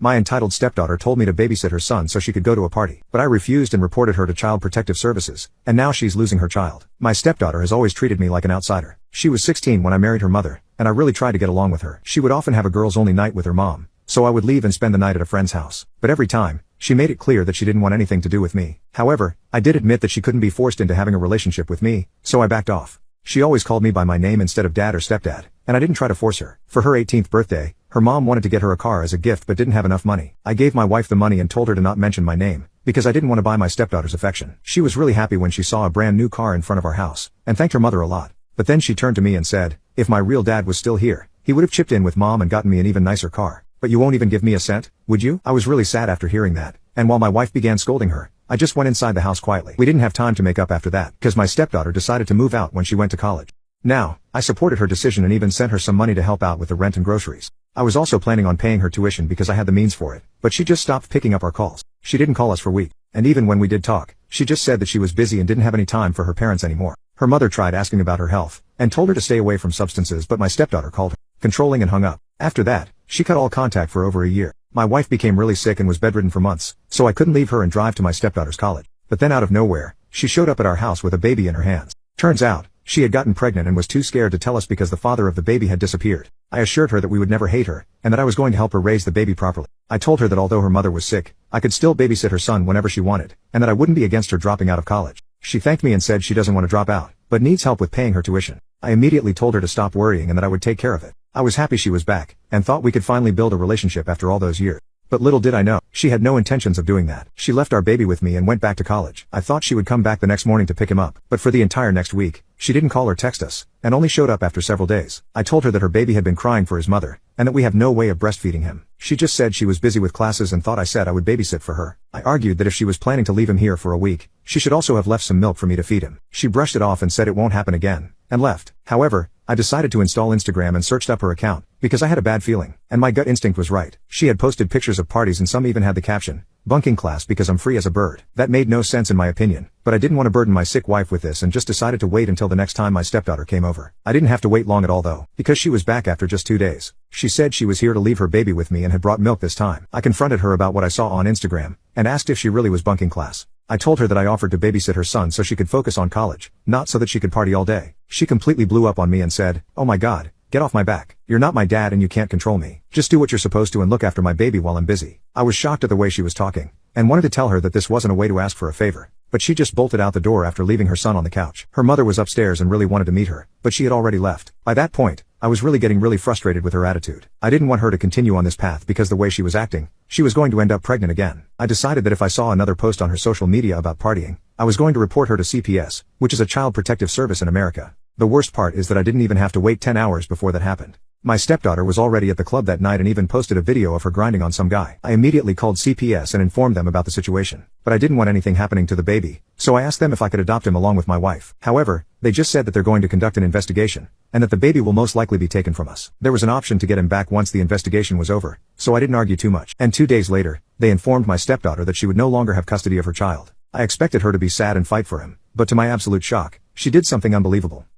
My entitled stepdaughter told me to babysit her son so she could go to a party, but I refused and reported her to Child Protective Services, and now she's losing her child. My stepdaughter has always treated me like an outsider. She was 16 when I married her mother, and I really tried to get along with her. She would often have a girls-only night with her mom, so I would leave and spend the night at a friend's house. But every time, she made it clear that she didn't want anything to do with me. However, I did admit that she couldn't be forced into having a relationship with me, so I backed off. She always called me by my name instead of dad or stepdad, and I didn't try to force her. For her 18th birthday, her mom wanted to get her a car as a gift but didn't have enough money. I gave my wife the money and told her to not mention my name, because I didn't want to buy my stepdaughter's affection. She was really happy when she saw a brand new car in front of our house, and thanked her mother a lot. But then she turned to me and said, if my real dad was still here, he would have chipped in with mom and gotten me an even nicer car. But you won't even give me a cent, would you? I was really sad after hearing that, and while my wife began scolding her, I just went inside the house quietly. We didn't have time to make up after that, because my stepdaughter decided to move out when she went to college. Now, I supported her decision and even sent her some money to help out with the rent and groceries. I was also planning on paying her tuition because I had the means for it, but she just stopped picking up our calls. She didn't call us for weeks, and even when we did talk, she just said that she was busy and didn't have any time for her parents anymore. Her mother tried asking about her health, and told her to stay away from substances, but my stepdaughter called her, controlling, and hung up. After that, she cut all contact for over a year. My wife became really sick and was bedridden for months, so I couldn't leave her and drive to my stepdaughter's college. But then out of nowhere, she showed up at our house with a baby in her hands. Turns out, she had gotten pregnant and was too scared to tell us because the father of the baby had disappeared. I assured her that we would never hate her, and that I was going to help her raise the baby properly. I told her that although her mother was sick, I could still babysit her son whenever she wanted, and that I wouldn't be against her dropping out of college. She thanked me and said she doesn't want to drop out, but needs help with paying her tuition. I immediately told her to stop worrying and that I would take care of it. I was happy she was back, and thought we could finally build a relationship after all those years. But little did I know, she had no intentions of doing that. She left our baby with me and went back to college. I thought she would come back the next morning to pick him up, but for the entire next week, she didn't call or text us, and only showed up after several days. I told her that her baby had been crying for his mother, and that we have no way of breastfeeding him. She just said she was busy with classes and thought I said I would babysit for her. I argued that if she was planning to leave him here for a week, she should also have left some milk for me to feed him. She brushed it off and said it won't happen again, and left. However, I decided to install Instagram and searched up her account, because I had a bad feeling, and my gut instinct was right. She had posted pictures of parties and some even had the caption, bunking class because I'm free as a bird. That made no sense in my opinion, but I didn't want to burden my sick wife with this and just decided to wait until the next time my stepdaughter came over. I didn't have to wait long at all though, because she was back after just 2 days. She said she was here to leave her baby with me and had brought milk this time. I confronted her about what I saw on Instagram, and asked if she really was bunking class. I told her that I offered to babysit her son so she could focus on college, not so that she could party all day. She completely blew up on me and said, "Oh my God, get off my back. You're not my dad and you can't control me. Just do what you're supposed to and look after my baby while I'm busy." I was shocked at the way she was talking, and wanted to tell her that this wasn't a way to ask for a favor, but she just bolted out the door after leaving her son on the couch. Her mother was upstairs and really wanted to meet her, but she had already left. By that point, I was really getting really frustrated with her attitude. I didn't want her to continue on this path because the way she was acting, she was going to end up pregnant again. I decided that if I saw another post on her social media about partying, I was going to report her to CPS, which is a Child Protective Service in America. The worst part is that I didn't even have to wait 10 hours before that happened. My stepdaughter was already at the club that night and even posted a video of her grinding on some guy. I immediately called CPS and informed them about the situation, but I didn't want anything happening to the baby, so I asked them if I could adopt him along with my wife. However, they just said that they're going to conduct an investigation, and that the baby will most likely be taken from us. There was an option to get him back once the investigation was over, so I didn't argue too much. And 2 days later, they informed my stepdaughter that she would no longer have custody of her child. I expected her to be sad and fight for him, but to my absolute shock, she did something unbelievable.